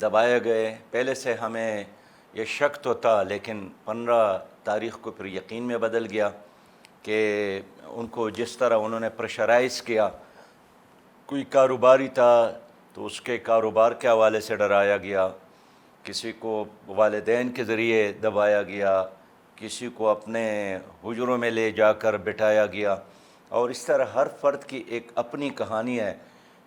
دبائے گئے. پہلے سے ہمیں یہ شک تو تھا، لیکن 15 تاریخ کو پھر یقین میں بدل گیا کہ ان کو جس طرح انہوں نے پریشرائز کیا. کوئی کاروباری تھا تو اس کے کاروبار کے حوالے سے ڈرایا گیا، کسی کو والدین کے ذریعے دبایا گیا، کسی کو اپنے حجروں میں لے جا کر بٹھایا گیا، اور اس طرح ہر فرد کی ایک اپنی کہانی ہے.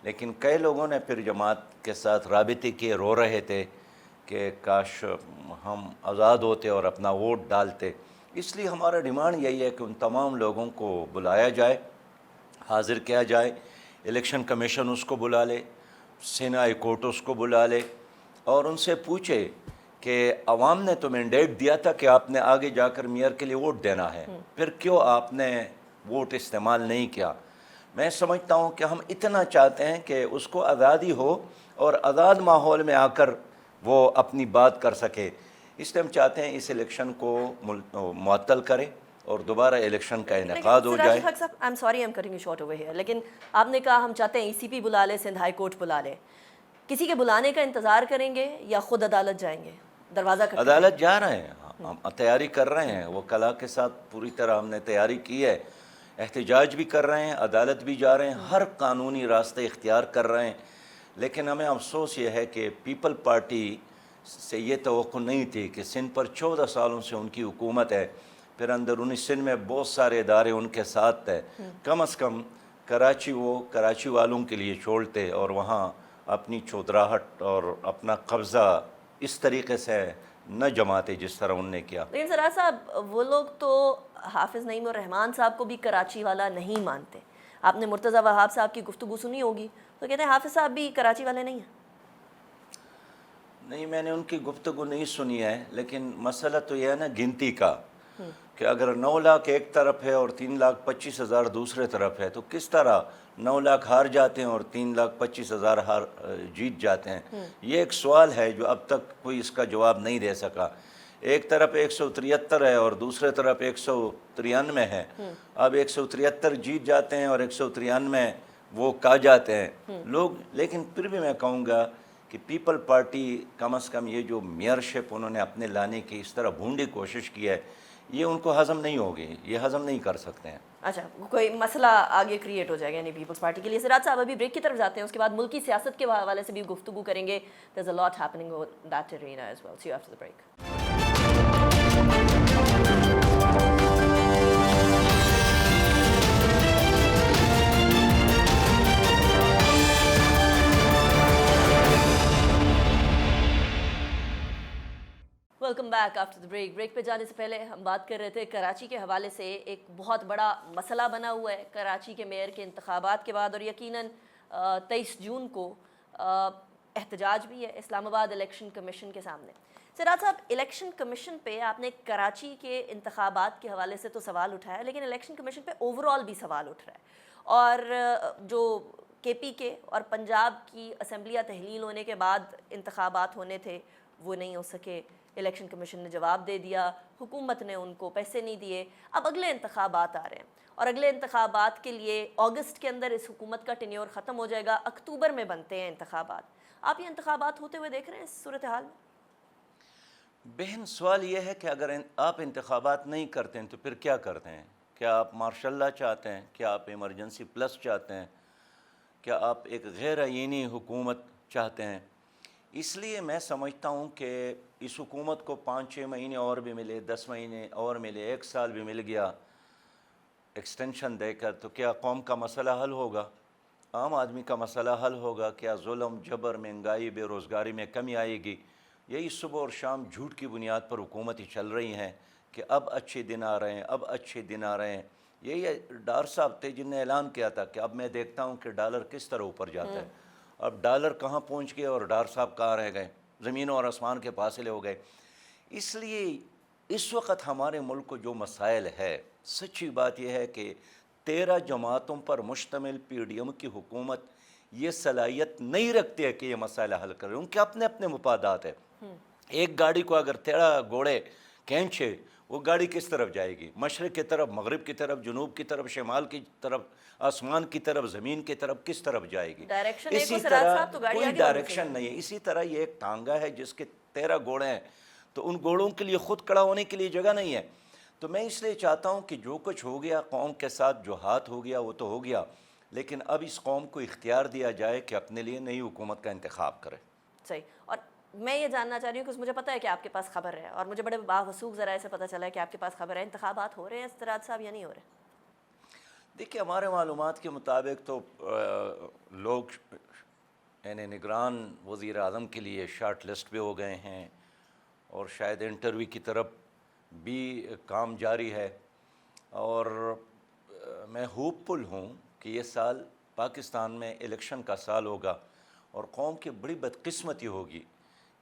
لیکن کئی لوگوں نے پھر جماعت کے ساتھ رابطے کیے، رو رہے تھے کہ کاش ہم آزاد ہوتے اور اپنا ووٹ ڈالتے. اس لیے ہمارا ڈیمانڈ یہی ہے کہ ان تمام لوگوں کو بلایا جائے، حاضر کیا جائے. الیکشن کمیشن اس کو بلا لے، سینہ ہائی کورٹ اس کو بلا لے، اور ان سے پوچھے کہ عوام نے تو مینڈیٹ دیا تھا کہ آپ نے آگے جا کر میئر کے لیے ووٹ دینا ہے، پھر کیوں آپ نے ووٹ استعمال نہیں کیا؟ میں سمجھتا ہوں کہ ہم اتنا چاہتے ہیں کہ اس کو آزادی ہو اور آزاد ماحول میں آ کر وہ اپنی بات کر سکے. اس لیے ہم چاہتے ہیں اس الیکشن کو معطل کریں اور دوبارہ الیکشن کا انعقاد ہو جائے. I'm sorry I'm cutting you short over here، لیکن آپ نے کہا ہم چاہتے ہیں ECP بلا لے، سندھ ہائی کورٹ بلا لے. کسی کے بلانے کا انتظار کریں گے یا خود عدالت جائیں گے؟ دروازہ کھٹکھٹائیں گے؟ عدالت جا رہے ہیں، ہم تیاری کر رہے ہیں، وہ کلا کے ساتھ پوری طرح ہم نے تیاری کی ہے. احتجاج بھی کر رہے ہیں، عدالت بھی جا رہے ہیں، ہر قانونی راستے اختیار کر رہے ہیں. لیکن ہمیں افسوس یہ ہے کہ پیپل پارٹی سے یہ توقع نہیں تھی کہ سندھ پر 14 سالوں سے ان کی حکومت ہے، پھر اندرونی سندھ میں بہت سارے ادارے ان کے ساتھ ہیں. کم از کم کراچی وہ کراچی والوں کے لیے چھوڑتے اور وہاں اپنی چودراہٹ اور اپنا قبضہ اس طریقے سے نہ جماتے جس طرح انہوں نے کیا. لیکن سراج صاحب وہ لوگ تو حافظ نعیم الرحمان صاحب کو بھی کراچی والا نہیں مانتے. آپ نے مرتضیٰ وہاب صاحب کی گفتگو سنی ہوگی، تو کہتے ہیں حافظ صاحب بھی کراچی والے نہیں ہیں. نہیں، میں نے ان کی گفتگو نہیں سنی ہے، لیکن مسئلہ تو یہ ہے نا گنتی کا، کہ اگر 9 لاکھ ایک طرف ہے اور 3,25,000 دوسرے طرف ہے، تو کس طرح 9 لاکھ ہار جاتے ہیں اور 3,25,000 جیت جاتے ہیں؟ یہ ایک سوال ہے جو اب تک کوئی اس کا جواب نہیں دے سکا. ایک طرف 173 ہے اور دوسرے طرف 193 ہے. اب 173 جیت جاتے ہیں اور 193 وہ کھا جاتے ہیں لوگ. لیکن پھر بھی میں کہوں گا کہ پیپل پارٹی کم از کم یہ جو میئرشپ انہوں نے اپنے لانے کی اس طرح بھونڈی کوشش کی ہے، یہ ان کو ہضم نہیں ہوگی، یہ ہضم نہیں کر سکتے ہیں. اچھا، کوئی مسئلہ آگے کریٹ ہو جائے گا یعنی پیپلز پارٹی کے لیے. سراج صاحب ابھی بریک کی طرف جاتے ہیں، اس کے بعد ملکی سیاست کے حوالے سے بھی گفتگو کریں گے. There's a lot happening in that arena as well. See you after the break. Welcome back after the break. Break پہ جانے سے پہلے ہم بات کر رہے تھے کراچی کے حوالے سے. ایک بہت بڑا مسئلہ بنا ہوا ہے کراچی کے میئر کے انتخابات کے بعد، اور یقیناً 23 جون کو احتجاج بھی ہے اسلام آباد الیکشن کمیشن کے سامنے. سراج صاحب، الیکشن کمیشن پہ آپ نے کراچی کے انتخابات کے حوالے سے تو سوال اٹھایا، لیکن الیکشن کمیشن پہ اوور آل بھی سوال اٹھ رہا ہے. اور جو KP کے اور پنجاب کی اسمبلیاں تحلیل ہونے کے بعد انتخابات ہونے تھے وہ نہیں ہو سکے. الیکشن کمیشن نے جواب دے دیا، حکومت نے ان کو پیسے نہیں دیے. اب اگلے انتخابات آ رہے ہیں اور اگلے انتخابات کے لیے اگست کے اندر اس حکومت کا ٹینیور ختم ہو جائے گا، اکتوبر میں بنتے ہیں انتخابات. آپ یہ انتخابات ہوتے ہوئے دیکھ رہے ہیں اس صورتحال میں؟ بہن، سوال یہ ہے کہ اگر آپ انتخابات نہیں کرتے ہیں تو پھر کیا کرتے ہیں؟ کیا آپ مارشل لا چاہتے ہیں؟ کیا آپ ایمرجنسی پلس چاہتے ہیں؟ کیا آپ ایک غیر آئینی حکومت چاہتے ہیں؟ اس لیے میں سمجھتا ہوں کہ اس حکومت کو 5-6 مہینے اور بھی ملے، 10 مہینے اور ملے، 1 سال بھی مل گیا ایکسٹینشن دے کر، تو کیا قوم کا مسئلہ حل ہوگا؟ عام آدمی کا مسئلہ حل ہوگا؟ کیا ظلم، جبر، مہنگائی، بے روزگاری میں کمی آئے گی؟ یہی صبح اور شام جھوٹ کی بنیاد پر حکومتیں چل رہی ہیں کہ اب اچھے دن آ رہے ہیں، اب اچھے دن آ رہے ہیں. یہی ڈار صاحب تھے جن نے اعلان کیا تھا کہ اب میں دیکھتا ہوں کہ ڈالر کس طرح اوپر جاتا ہے. اب ڈالر کہاں پہنچ گئے اور ڈار صاحب کہاں رہ گئے؟ زمین اور آسمان کے فاصلے ہو گئے. اس لیے اس وقت ہمارے ملک کو جو مسائل ہے، سچی بات یہ ہے کہ 13 جماعتوں پر مشتمل PDM کی حکومت یہ صلاحیت نہیں رکھتی ہے کہ یہ مسائل حل کرے. ان کے اپنے اپنے مفادات ہیں. ایک گاڑی کو اگر 13 گھوڑے کھینچے وہ گاڑی کس طرف جائے گی؟ مشرق کی طرف، مغرب کی طرف، جنوب کی طرف، شمال کی طرف، آسمان کی طرف، زمین کی طرف، کس طرف جائے گی؟ ڈائریکشن ایک اسی ہو سراج طرح صاحب تو گاڑی کوئی آگے ہونی ڈائریکشن نہیں ہے. اسی طرح یہ ایک ٹانگا ہے جس کے 13 گھوڑے ہیں، تو ان گھوڑوں کے لیے خود کھڑا ہونے کے لیے جگہ نہیں ہے. تو میں اس لیے چاہتا ہوں کہ جو کچھ ہو گیا قوم کے ساتھ، جو ہاتھ ہو گیا وہ تو ہو گیا، لیکن اب اس قوم کو اختیار دیا جائے کہ اپنے لیے نئی حکومت کا انتخاب کرے. صحیح. اور میں یہ جاننا چاہ رہی ہوں کہ مجھے پتہ ہے کہ آپ کے پاس خبر ہے، اور مجھے بڑے باوثوق ذرائع سے پتہ چلا ہے کہ آپ کے پاس خبر ہے، انتخابات ہو رہے ہیں سراج صاحب یا نہیں ہو رہے؟ دیکھیے ہمارے معلومات کے مطابق تو لوگ یعنی نگران وزیر اعظم کے لیے شارٹ لسٹ پہ ہو گئے ہیں، اور شاید انٹرویو کی طرف بھی کام جاری ہے. اور میں ہوپ فل ہوں کہ یہ سال پاکستان میں الیکشن کا سال ہوگا، اور قوم کی بڑی بدقسمتی ہوگی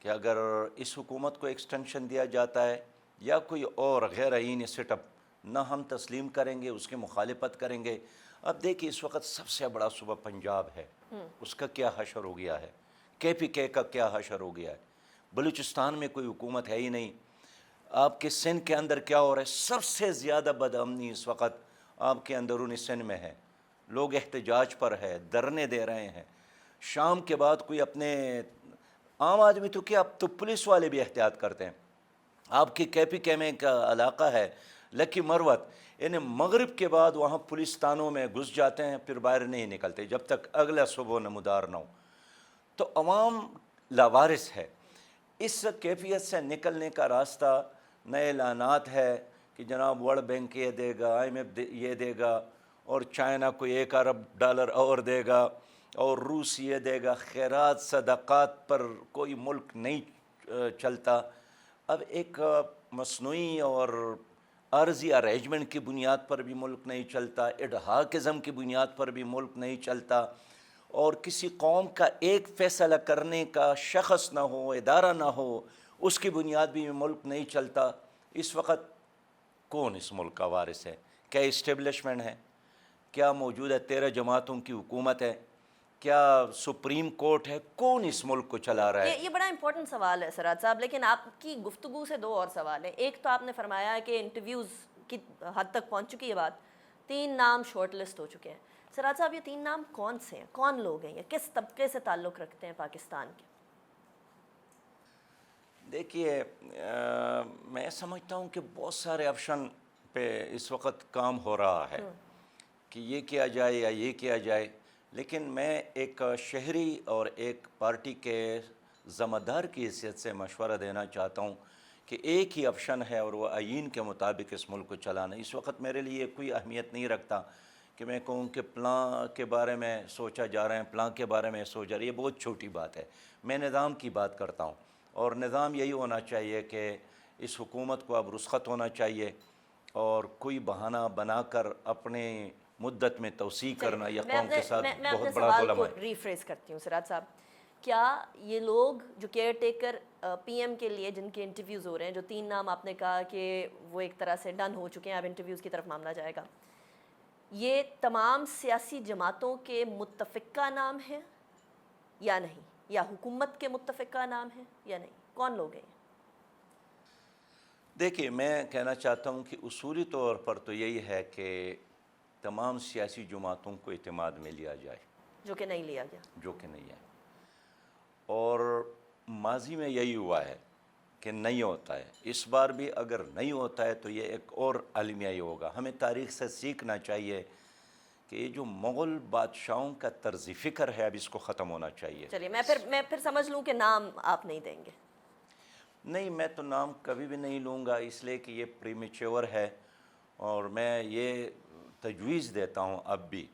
کہ اگر اس حکومت کو ایکسٹینشن دیا جاتا ہے یا کوئی اور غیر آئینی سیٹ اپ، نہ ہم تسلیم کریں گے، اس کی مخالفت کریں گے. اب دیکھیے اس وقت سب سے بڑا صوبہ پنجاب ہے، اس کا کیا حشر ہو گیا ہے، KPK کا کیا حشر ہو گیا ہے. بلوچستان میں کوئی حکومت ہے ہی نہیں. آپ کے سندھ کے اندر کیا ہو رہا ہے؟ سب سے زیادہ بدامنی اس وقت آپ کے اندرونی سندھ میں ہے. لوگ احتجاج پر ہے، دھرنے دے رہے ہیں. شام کے بعد کوئی اپنے عام آدمی تو کیا، اب تو پولیس والے بھی احتیاط کرتے ہیں. آپ کی KPK میں کا علاقہ ہے لکی مروت، یعنی مغرب کے بعد وہاں پولیس تانوں میں گھس جاتے ہیں، پھر باہر نہیں نکلتے جب تک اگلا صبح نمودار نہ ہو. تو عوام لاوارث ہے. اس کیفیت سے نکلنے کا راستہ نئے اعلانات ہے کہ جناب ورلڈ بینک یہ دے گا، IMF یہ دے گا، اور چائنا کو $1 ارب اور دے گا، اور روس یہ دے گا. خیرات صدقات پر کوئی ملک نہیں چلتا. اب ایک مصنوعی اور عارضی ارینجمنٹ کی بنیاد پر بھی ملک نہیں چلتا، اڈہاکزم کی بنیاد پر بھی ملک نہیں چلتا، اور کسی قوم کا ایک فیصلہ کرنے کا شخص نہ ہو، ادارہ نہ ہو، اس کی بنیاد بھی ملک نہیں چلتا. اس وقت کون اس ملک کا وارث ہے؟ کیا اسٹیبلشمنٹ ہے؟ کیا موجودہ 13 جماعتوں کی حکومت ہے؟ کیا سپریم کورٹ ہے؟ کون اس ملک کو چلا رہا ہے؟ یہ بڑا امپورٹنٹ سوال ہے سراج صاحب، لیکن آپ کی گفتگو سے 2 اور سوال ہیں. ایک تو آپ نے فرمایا ہے کہ انٹرویوز کی حد تک پہنچ چکی ہے بات، 3 نام شارٹ لسٹ ہو چکے ہیں. سراج صاحب یہ 3 نام کون سے ہیں؟ کون لوگ ہیں؟ یہ کس طبقے سے تعلق رکھتے ہیں پاکستان کے؟ دیکھیے میں سمجھتا ہوں کہ بہت سارے آپشن پہ اس وقت کام ہو رہا ہے کہ یہ کیا جائے یا یہ کیا جائے، لیکن میں ایک شہری اور ایک پارٹی کے ذمہ دار کی حیثیت سے مشورہ دینا چاہتا ہوں کہ ایک ہی آپشن ہے، اور وہ آئین کے مطابق اس ملک کو چلانا. اس وقت میرے لیے کوئی اہمیت نہیں رکھتا کہ میں کہوں کہ پلاں کے بارے میں سوچا جا رہا ہے، پلاں کے بارے میں سوچا رہا ہے. یہ بہت چھوٹی بات ہے. میں نظام کی بات کرتا ہوں، اور نظام یہی ہونا چاہیے کہ اس حکومت کو اب رخصت ہونا چاہیے، اور کوئی بہانہ بنا کر اپنے مدت میں توسیع کرنا یہ قوم کے ساتھ میں بہت اپنے بڑا سوال ظلم کو ہے. ریفریز کرتی ہوں سراج صاحب. کیا یہ لوگ جو کیئر ٹیکر PM کے لیے جن کے انٹرویوز ہو رہے ہیں، جو 3 نام آپ نے کہا کہ وہ ایک طرح سے ڈن ہو چکے ہیں، اب انٹرویوز کی طرف معاملہ جائے گا، یہ تمام سیاسی جماعتوں کے متفقہ نام ہیں یا نہیں، یا حکومت کے متفقہ نام ہیں یا نہیں؟ کون لوگ ہیں؟ دیکھیے میں کہنا چاہتا ہوں کہ اصولی طور پر تو یہی ہے کہ تمام سیاسی جماعتوں کو اعتماد میں لیا جائے، جو کہ نہیں لیا گیا. جو کہ نہیں ہے. اور ماضی میں یہی ہوا ہے کہ نہیں ہوتا ہے. اس بار بھی اگر نہیں ہوتا ہے تو یہ ایک اور المیہ ہی ہوگا. ہمیں تاریخ سے سیکھنا چاہیے کہ یہ جو مغل بادشاہوں کا طرز فکر ہے اب اس کو ختم ہونا چاہیے. چلیے میں پھر سمجھ لوں کہ نام آپ نہیں دیں گے. نہیں، میں تو نام کبھی بھی نہیں لوں گا، اس لیے کہ یہ پریمیچور ہے. اور میں یہ تجویز دیتا ہوں اب بھی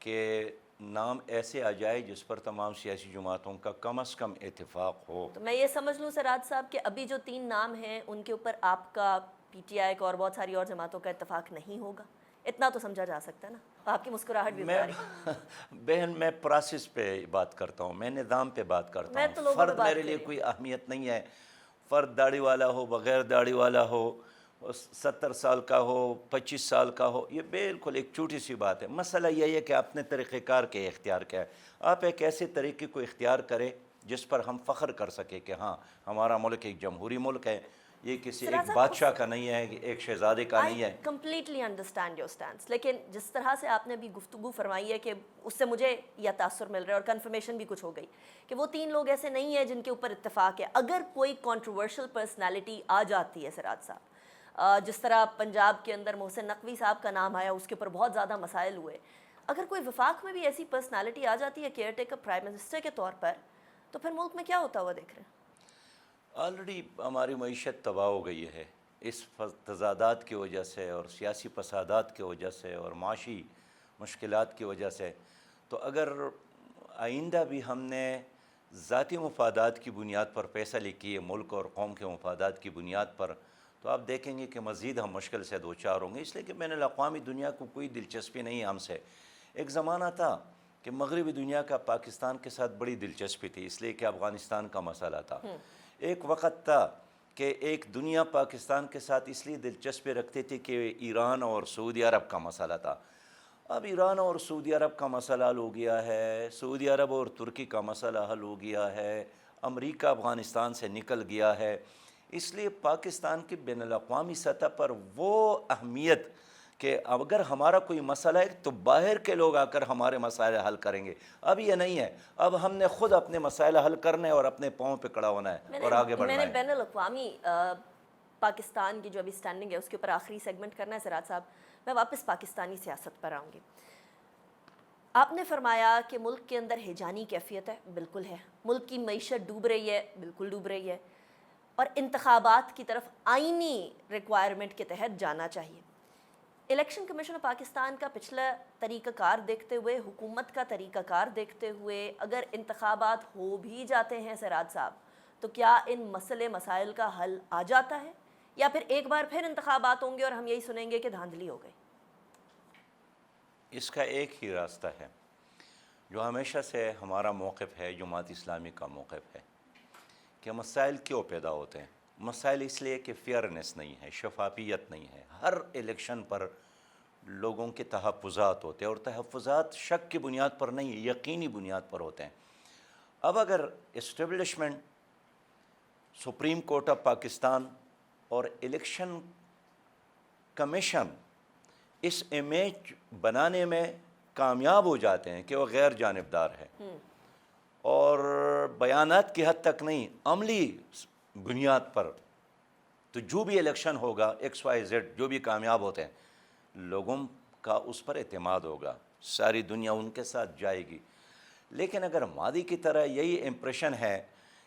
کہ نام ایسے آ جائے جس پر تمام سیاسی جماعتوں کا کم از کم اتفاق ہو. تو میں یہ سمجھ لوں سراج صاحب کہ ابھی جو 3 نام ہیں ان کے اوپر آپ کا PTI کا اور بہت ساری اور جماعتوں کا اتفاق نہیں ہوگا، اتنا تو سمجھا جا سکتا ہے نا؟ آپ کی مسکراہٹ بھی بتا رہی. بہن میں پروسیس پہ بات کرتا ہوں، میں نظام پہ بات کرتا میں ہوں. تو لوگوں پہ فرد بات میرے کر لیے رہی ہوں. کوئی اہمیت نہیں ہے. فرد داڑھی والا ہو، بغیر داڑھی والا ہو، 70 سال کا ہو، 25 سال کا ہو، یہ بالکل ایک چھوٹی سی بات ہے. مسئلہ یہی ہے کہ اپنے طریقہ کار کے اختیار کیا ہے. آپ ایک ایسے طریقے کو اختیار کریں جس پر ہم فخر کر سکیں کہ ہاں ہمارا ملک ایک جمہوری ملک ہے. یہ کسی سراج ایک صاحب، بادشاہ کا نہیں ہے، ایک شہزادے کا نہیں ہے۔ I completely understand your stance، لیکن جس طرح سے آپ نے ابھی گفتگو فرمائی ہے کہ اس سے مجھے یہ تاثر مل رہا ہے اور کنفرمیشن بھی کچھ ہو گئی کہ وہ 3 لوگ ایسے نہیں ہیں جن کے اوپر اتفاق ہے۔ اگر کوئی کنٹروورشل پرسنالٹی آ جاتی ہے سراج صاحب، جس طرح پنجاب کے اندر محسن نقوی صاحب کا نام آیا، اس کے اوپر بہت زیادہ مسائل ہوئے، اگر کوئی وفاق میں بھی ایسی پرسنالٹی آ جاتی ہے کیئر ٹیکر پرائم منسٹر کے طور پر، تو پھر ملک میں کیا ہوتا ہوا دیکھ رہے ہیں؟ آلریڈی ہماری معیشت تباہ ہو گئی ہے اس تضادات کی وجہ سے اور سیاسی فسادات کی وجہ سے اور معاشی مشکلات کی وجہ سے۔ تو اگر آئندہ بھی ہم نے ذاتی مفادات کی بنیاد پر فیصلے کیے، ملک اور قوم کے مفادات کی بنیاد پر، تو آپ دیکھیں گے کہ مزید ہم مشکل سے دوچار ہوں گے، اس لیے کہ بین الاقوامی دنیا کو کوئی دلچسپی نہیں ہے ہم سے۔ ایک زمانہ تھا کہ مغربی دنیا کا پاکستان کے ساتھ بڑی دلچسپی تھی، اس لیے کہ افغانستان کا مسئلہ تھا۔ ایک وقت تھا کہ ایک دنیا پاکستان کے ساتھ اس لیے دلچسپی رکھتی تھی کہ ایران اور سعودی عرب کا مسئلہ تھا۔ اب ایران اور سعودی عرب کا مسئلہ حل ہو گیا ہے، سعودی عرب اور ترکی کا مسئلہ حل ہو گیا ہے، امریکہ افغانستان سے نکل گیا ہے، اس لیے پاکستان کی بین الاقوامی سطح پر وہ اہمیت کہ اگر ہمارا کوئی مسئلہ ہے تو باہر کے لوگ آ کر ہمارے مسائل حل کریں گے، اب یہ نہیں ہے۔ اب ہم نے خود اپنے مسائل حل کرنے اور اپنے پاؤں پہ کھڑا ہونا ہے اور آگے بڑھنا میں ہے۔ نے بین الاقوامی پاکستان کی جو ابھی سٹینڈنگ ہے اس کے اوپر آخری سیگمنٹ کرنا ہے سراج صاحب، میں واپس پاکستانی سیاست پر آؤں گی۔ آپ نے فرمایا کہ ملک کے اندر ہیجانی کیفیت ہے، بالکل ہے، ملک کی معیشت ڈوب رہی ہے، بالکل ڈوب رہی ہے، اور انتخابات کی طرف آئینی ریکوائرمنٹ کے تحت جانا چاہیے۔ الیکشن کمیشن آف پاکستان کا پچھلا طریقہ کار دیکھتے ہوئے، حکومت کا طریقہ کار دیکھتے ہوئے، اگر انتخابات ہو بھی جاتے ہیں سراج صاحب، تو کیا ان مسائل کا حل آ جاتا ہے، یا پھر ایک بار پھر انتخابات ہوں گے اور ہم یہی سنیں گے کہ دھاندلی ہو گئی؟ اس کا ایک ہی راستہ ہے جو ہمیشہ سے ہمارا موقف ہے، جماعت اسلامی کا موقف ہے، کہ مسائل کیوں پیدا ہوتے ہیں؟ مسائل اس لیے کہ فیئرنس نہیں ہے، شفافیت نہیں ہے۔ ہر الیکشن پر لوگوں کے تحفظات ہوتے ہیں، اور تحفظات شک کی بنیاد پر نہیں، یقینی بنیاد پر ہوتے ہیں۔ اب اگر establishment, supreme court of Pakistan اور الیکشن کمیشن اس امیج بنانے میں کامیاب ہو جاتے ہیں کہ وہ غیر جانبدار ہے، اور بیانات کی حد تک نہیں، عملی بنیاد پر، تو جو بھی الیکشن ہوگا XYZ جو بھی کامیاب ہوتے ہیں، لوگوں کا اس پر اعتماد ہوگا، ساری دنیا ان کے ساتھ جائے گی۔ لیکن اگر ماضی کی طرح یہی امپریشن ہے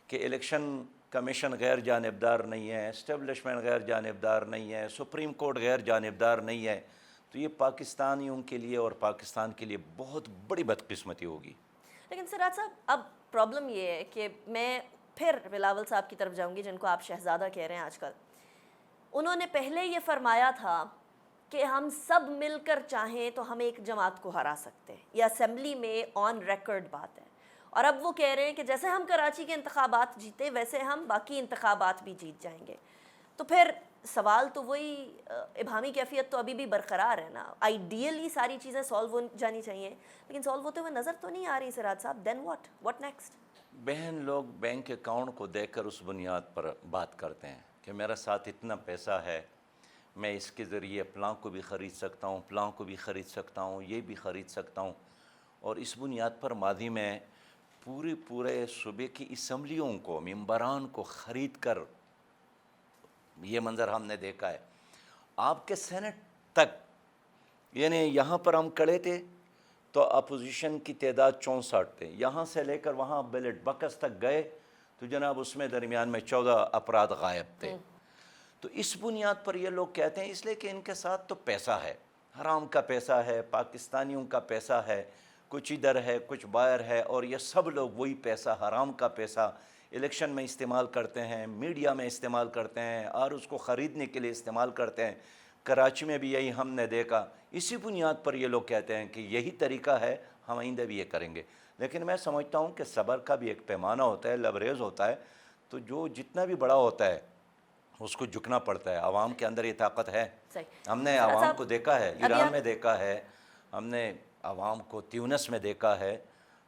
کہ الیکشن کمیشن غیر جانبدار نہیں ہے، اسٹیبلشمنٹ غیر جانبدار نہیں ہے، سپریم کورٹ غیر جانبدار نہیں ہے، تو یہ پاکستانیوں کے لیے اور پاکستان کے لیے بہت بڑی بدقسمتی ہوگی۔ لیکن سراج صاحب، اب پرابلم یہ ہے کہ میں پھر بلاول صاحب کی طرف جاؤں گی، جن کو آپ شہزادہ کہہ رہے ہیں آج کل۔ انہوں نے پہلے یہ فرمایا تھا کہ ہم سب مل کر چاہیں تو ہم ایک جماعت کو ہرا سکتے ہیں، یہ اسمبلی میں آن ریکارڈ بات ہے، اور اب وہ کہہ رہے ہیں کہ جیسے ہم کراچی کے انتخابات جیتے ویسے ہم باقی انتخابات بھی جیت جائیں گے۔ تو پھر سوال تو وہی، ابہامی کیفیت تو ابھی بھی برقرار ہے نا۔ آئیڈیلی ساری چیزیں سالو ہو جانی چاہیے، لیکن سالو ہوتے ہوئے نظر تو نہیں آ رہی سراج صاحب۔ دین واٹ نیکسٹ؟ بہن لوگ بینک اکاؤنٹ کو دیکھ کر اس بنیاد پر بات کرتے ہیں کہ میرا ساتھ اتنا پیسہ ہے، میں اس کے ذریعے فلاں کو بھی خرید سکتا ہوں، فلاں کو بھی خرید سکتا ہوں، یہ بھی خرید سکتا ہوں، اور اس بنیاد پر ماضی میں پورے صوبے کی اسمبلیوں کو، ممبران کو خرید کر یہ منظر ہم نے دیکھا ہے۔ آپ کے سینٹ تک، یعنی یہاں پر ہم کھڑے تھے تو اپوزیشن کی تعداد 64 تھے، یہاں سے لے کر وہاں بیلٹ بکس تک گئے تو جناب اس میں درمیان میں 14 افراد غائب تھے۔ تو اس بنیاد پر یہ لوگ کہتے ہیں، اس لیے کہ ان کے ساتھ تو پیسہ ہے، حرام کا پیسہ ہے، پاکستانیوں کا پیسہ ہے، کچھ ادھر ہے کچھ باہر ہے، اور یہ سب لوگ وہی پیسہ، حرام کا پیسہ الیکشن میں استعمال کرتے ہیں، میڈیا میں استعمال کرتے ہیں، اور اس کو خریدنے کے لیے استعمال کرتے ہیں۔ کراچی میں بھی یہی ہم نے دیکھا۔ اسی بنیاد پر یہ لوگ کہتے ہیں کہ یہی طریقہ ہے، ہم آئندہ بھی یہ کریں گے۔ لیکن میں سمجھتا ہوں کہ صبر کا بھی ایک پیمانہ ہوتا ہے، لبریز ہوتا ہے، تو جو جتنا بھی بڑا ہوتا ہے اس کو جھکنا پڑتا ہے۔ عوام کے اندر یہ طاقت ہے، ہم نے عوام کو دیکھا ہے، ایران میں دیکھا ہے، ہم نے عوام کو تیونس میں دیکھا ہے،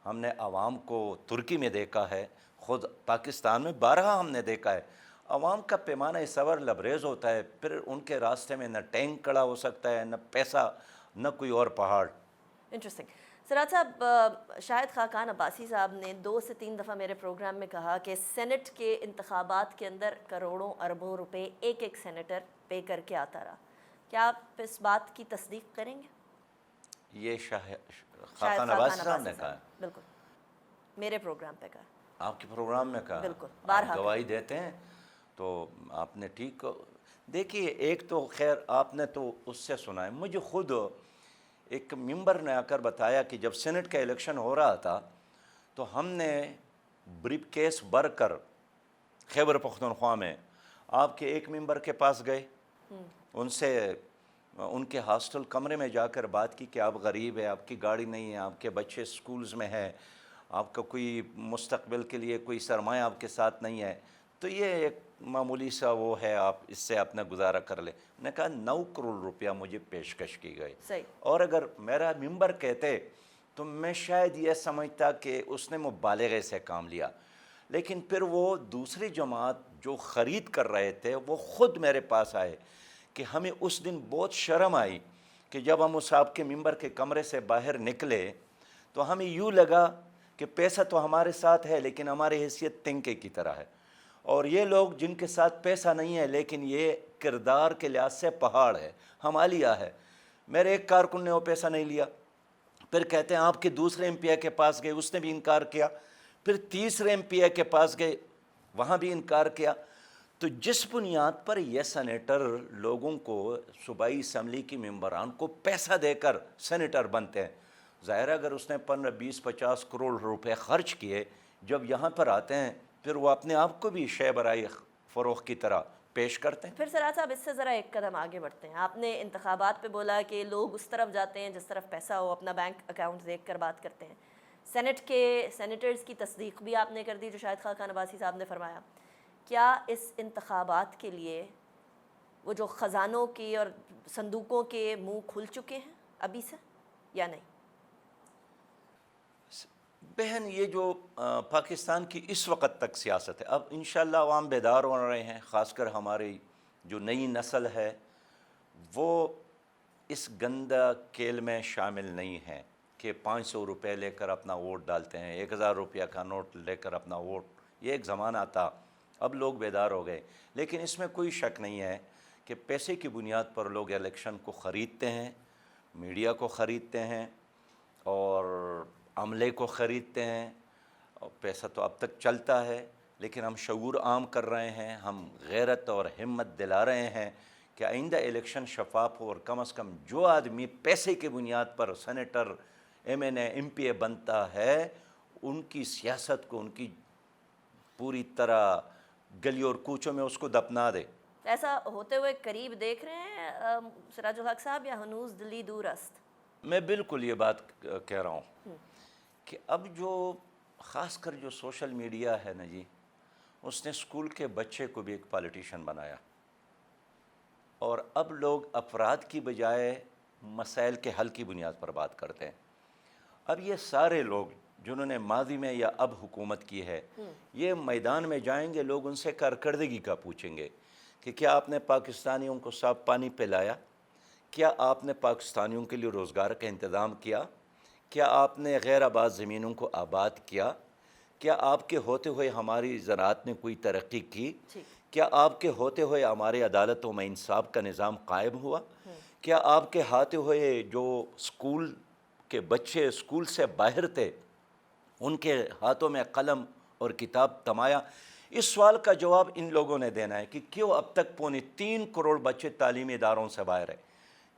ہم نے عوام کو ترکی میں دیکھا ہے، خود پاکستان میں بارہا ہم نے دیکھا ہے۔ عوام کا پیمانہ صبر لبریز ہوتا ہے، پھر ان کے راستے میں نہ ٹینک کھڑا ہو سکتا ہے، نہ پیسہ، نہ کوئی اور پہاڑ۔ انٹرسٹنگ۔ سراج صاحب، شاہد خاقان عباسی صاحب نے 2 سے 3 دفعہ میرے پروگرام میں کہا کہ سینٹ کے انتخابات کے اندر کروڑوں اربوں روپے ایک ایک سینیٹر پے کر کے آتا رہا، کیا آپ اس بات کی تصدیق کریں گے؟ یہ خاقان عباسی صاحب نے کہا ہے؟ بالکل، میرے پروگرام پہ کہا۔ آپ کے پروگرام میں کہا؟ بالکل، آپ بارہا گواہی دیتے ہیں تو آپ نے ٹھیک دیکھیے، ایک تو خیر آپ نے تو اس سے سنا ہے، مجھے خود ایک ممبر نے آ کر بتایا کہ جب سینٹ کا الیکشن ہو رہا تھا تو ہم نے بریف کیس بھر کر خیبر پختونخوا میں آپ کے ایک ممبر کے پاس گئے، ان سے ان کے ہاسٹل کمرے میں جا کر بات کی کہ آپ غریب ہیں، آپ کی گاڑی نہیں ہے، آپ کے بچے سکولز میں ہیں، آپ کا کوئی مستقبل کے لیے کوئی سرمایہ آپ کے ساتھ نہیں ہے، تو یہ ایک معمولی سا وہ ہے، آپ اس سے اپنا گزارا کر لیں۔ نے کہا 9 کروڑ روپیہ مجھے پیشکش کی گئی، صحیح۔ اور اگر میرا ممبر کہتے تو میں شاید یہ سمجھتا کہ اس نے مبالغے سے کام لیا، لیکن پھر وہ دوسری جماعت جو خرید کر رہے تھے وہ خود میرے پاس آئے کہ ہمیں اس دن بہت شرم آئی کہ جب ہم اس آپ کے ممبر کے کمرے سے باہر نکلے تو ہمیں یوں لگا کہ پیسہ تو ہمارے ساتھ ہے لیکن ہماری حیثیت تنکے کی طرح ہے، اور یہ لوگ جن کے ساتھ پیسہ نہیں ہے لیکن یہ کردار کے لحاظ سے پہاڑ ہے، ہمالیہ ہے۔ میرے ایک کارکن نے وہ پیسہ نہیں لیا، پھر کہتے ہیں آپ کے دوسرے ایم پی اے کے پاس گئے، اس نے بھی انکار کیا، پھر تیسرے ایم پی اے کے پاس گئے، وہاں بھی انکار کیا۔ تو جس بنیاد پر یہ سینیٹر لوگوں کو، صوبائی اسمبلی کی ممبران کو پیسہ دے کر سینیٹر بنتے ہیں، ظاہر ہے اگر اس نے 15 20 50 کروڑ روپے خرچ کیے، جب یہاں پر آتے ہیں پھر وہ اپنے آپ کو بھی شے برائے فروخت کی طرح پیش کرتے ہیں۔ پھر سراج صاحب اس سے ذرا ایک قدم آگے بڑھتے ہیں۔ آپ نے انتخابات پہ بولا کہ لوگ اس طرف جاتے ہیں جس طرف پیسہ ہو، اپنا بینک اکاؤنٹ دیکھ کر بات کرتے ہیں۔ سینٹ کے سینیٹرز کی تصدیق بھی آپ نے کر دی جو شاہد خاقان عباسی صاحب نے فرمایا۔ کیا اس انتخابات کے لیے وہ جو خزانوں کی اور صندوقوں کے منہ کھل چکے ہیں ابھی سے یا نہیں؟ بہن، یہ جو پاکستان کی اس وقت تک سیاست ہے، اب انشاءاللہ عوام بیدار ہو رہے ہیں، خاص کر ہماری جو نئی نسل ہے وہ اس گندہ کھیل میں شامل نہیں ہے کہ 500 روپے لے کر اپنا ووٹ ڈالتے ہیں، 1000 روپیہ کا نوٹ لے کر اپنا ووٹ، یہ ایک زمانہ تھا، اب لوگ بیدار ہو گئے۔ لیکن اس میں کوئی شک نہیں ہے کہ پیسے کی بنیاد پر لوگ الیکشن کو خریدتے ہیں، میڈیا کو خریدتے ہیں اور عملے کو خریدتے ہیں، اور پیسہ تو اب تک چلتا ہے، لیکن ہم شعور عام کر رہے ہیں، ہم غیرت اور ہمت دلا رہے ہیں کہ آئندہ الیکشن شفاف ہو، اور کم از کم جو آدمی پیسے کی بنیاد پر سینیٹر، ایم این اے، ایم پی اے بنتا ہے، ان کی سیاست کو، ان کی پوری طرح گلی اور کوچوں میں اس کو دفنا دے۔ ایسا ہوتے ہوئے قریب دیکھ رہے ہیں سراج الحق صاحب، یا ہنوز دلی دور است؟ میں بالکل یہ بات کہہ رہا ہوں کہ اب جو خاص کر جو سوشل میڈیا ہے نا جی، اس نے اسکول کے بچے کو بھی ایک پالیٹیشین بنایا، اور اب لوگ افراد کی بجائے مسائل کے حل کی بنیاد پر بات کرتے ہیں۔ اب یہ سارے لوگ جنہوں نے ماضی میں یا اب حکومت کی ہے، یہ میدان میں جائیں گے، لوگ ان سے کارکردگی کا پوچھیں گے کہ کیا آپ نے پاکستانیوں کو صاف پانی پلایا، کیا آپ نے پاکستانیوں کے لیے روزگار کا انتظام کیا، کیا آپ نے غیر آباد زمینوں کو آباد کیا، کیا آپ کے ہوتے ہوئے ہماری زراعت نے کوئی ترقی کی، کیا آپ کے ہوتے ہوئے ہمارے عدالتوں میں انصاف کا نظام قائم ہوا، کیا آپ کے ہاتھے ہوئے جو اسکول کے بچے اسکول سے باہر تھے ان کے ہاتھوں میں قلم اور کتاب تمایا۔ اس سوال کا جواب ان لوگوں نے دینا ہے کہ کیوں اب تک 3.25 کروڑ بچے تعلیمی اداروں سے باہر ہیں،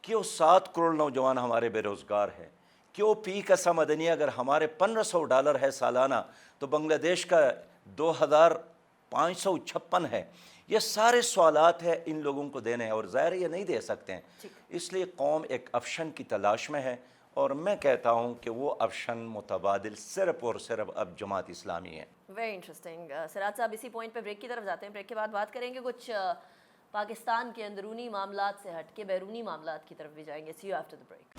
کیوں 7 کروڑ نوجوان ہمارے بے روزگار ہیں، کیوں پی کا سمدنی اگر ہمارے $1500 ہے سالانہ تو بنگلہ دیش کا 2556 ہے۔ یہ سارے سوالات ہیں ان لوگوں کو دینے ہیں، اور ظاہر یہ نہیں دے سکتے ہیں، اس لیے قوم ایک آپشن کی تلاش میں ہے، اور میں کہتا ہوں کہ وہ آپشن متبادل صرف اور صرف اب جماعت اسلامی ہے۔ Very interesting. سراج صاحب اسی پوائنٹ پہ بریک کی طرف جاتے ہیں، بریک کے بعد بات کریں گے کچھ پاکستان کے اندرونی معاملات سے ہٹ کے بیرونی معاملات کی طرف بھی جائیں گے۔ سی یو آفٹر دی بریک۔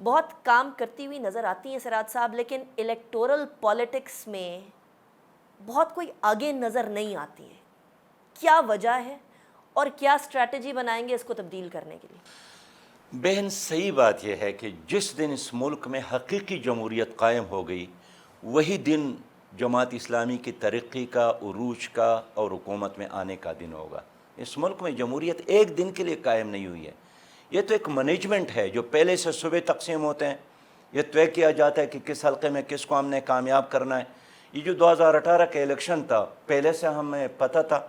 بہت کام کرتی ہوئی نظر آتی ہیں سراج صاحب، لیکن الیکٹورل پالیٹکس میں بہت کوئی آگے نظر نہیں آتی ہے. کیا وجہ ہے اور کیا اسٹریٹجی بنائیں گے اس کو تبدیل کرنے کے لیے؟ بہن صحیح بات یہ ہے کہ جس دن اس ملک میں حقیقی جمہوریت قائم ہو گئی وہی دن جماعت اسلامی کی ترقی کا، عروج کا اور حکومت میں آنے کا دن ہوگا. اس ملک میں جمہوریت ایک دن کے لیے قائم نہیں ہوئی ہے. یہ تو ایک مینجمنٹ ہے جو پہلے سے صوبے تقسیم ہوتے ہیں، یہ طے کیا جاتا ہے کہ کس حلقے میں کس کو ہم نے کامیاب کرنا ہے. یہ جو 2018 کا الیکشن تھا پہلے سے ہمیں پتہ تھا،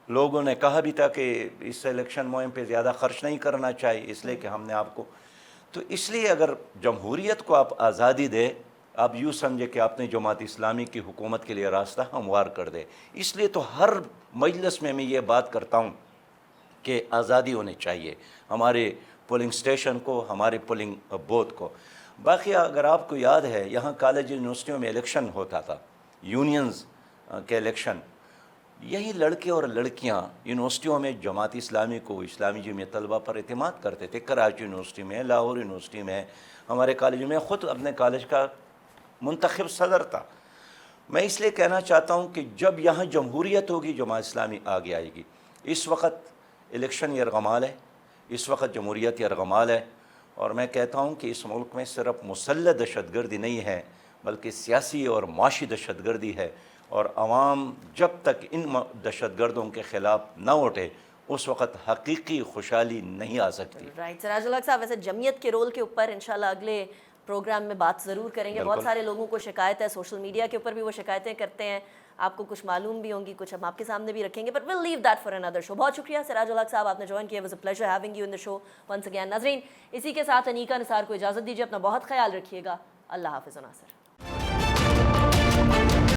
لوگوں نے کہا بھی تھا کہ اس الیکشن مہم پہ زیادہ خرچ نہیں کرنا چاہیے اس لیے کہ ہم نے آپ کو، تو اس لیے اگر جمہوریت کو آپ آزادی دے، آپ یوں سمجھے کہ آپ نے جماعت اسلامی کی حکومت کے لیے راستہ ہموار کر دے. اس لیے تو ہر مجلس میں یہ بات کرتا ہوں کہ آزادی ہونی چاہیے ہمارے پولنگ اسٹیشن کو، ہمارے پولنگ بوتھ کو. باقی اگر آپ کو یاد ہے یہاں کالج یونیورسٹیوں میں الیکشن ہوتا تھا، یونینز کے الیکشن، یہی لڑکے اور لڑکیاں یونیورسٹیوں میں جماعت اسلامی کو، اسلامی جمعیت طلبہ پر اعتماد کرتے تھے. کراچی یونیورسٹی میں، لاہور یونیورسٹی میں، ہمارے کالج میں، خود اپنے کالج کا منتخب صدر تھا. میں اس لیے کہنا چاہتا ہوں کہ جب یہاں جمہوریت ہوگی جماعت اسلامی آگے آئے گی. اس وقت الیکشن یرغمال ہے، اس وقت جمہوریت یرغمال ہے، اور میں کہتا ہوں کہ اس ملک میں صرف مسلح دہشت گردی نہیں ہے بلکہ سیاسی اور معاشی دہشت گردی ہے، اور عوام جب تک ان دہشت گردوں کے خلاف نہ اٹھے اس وقت حقیقی خوشحالی نہیں آ سکتی. رائٹ سراج الحق صاحب، ویسے جمعیت کے رول کے اوپر انشاءاللہ اگلے پروگرام میں بات ضرور کریں گے. بہت سارے لوگوں کو شکایت ہے، سوشل میڈیا کے اوپر بھی وہ شکایتیں کرتے ہیں، آپ کو کچھ معلوم بھی ہوں گی، کچھ ہم آپ کے سامنے بھی رکھیں گے، but we'll leave that for another show. بہت شکریہ سراج الحق صاحب، آپ نے جوائن کیا. It was a pleasure having you in the show once again. ناظرین، اسی کے ساتھ انیکا نثار کو اجازت دیجیے، اپنا بہت خیال رکھیے گا. اللہ حافظ. ناصر.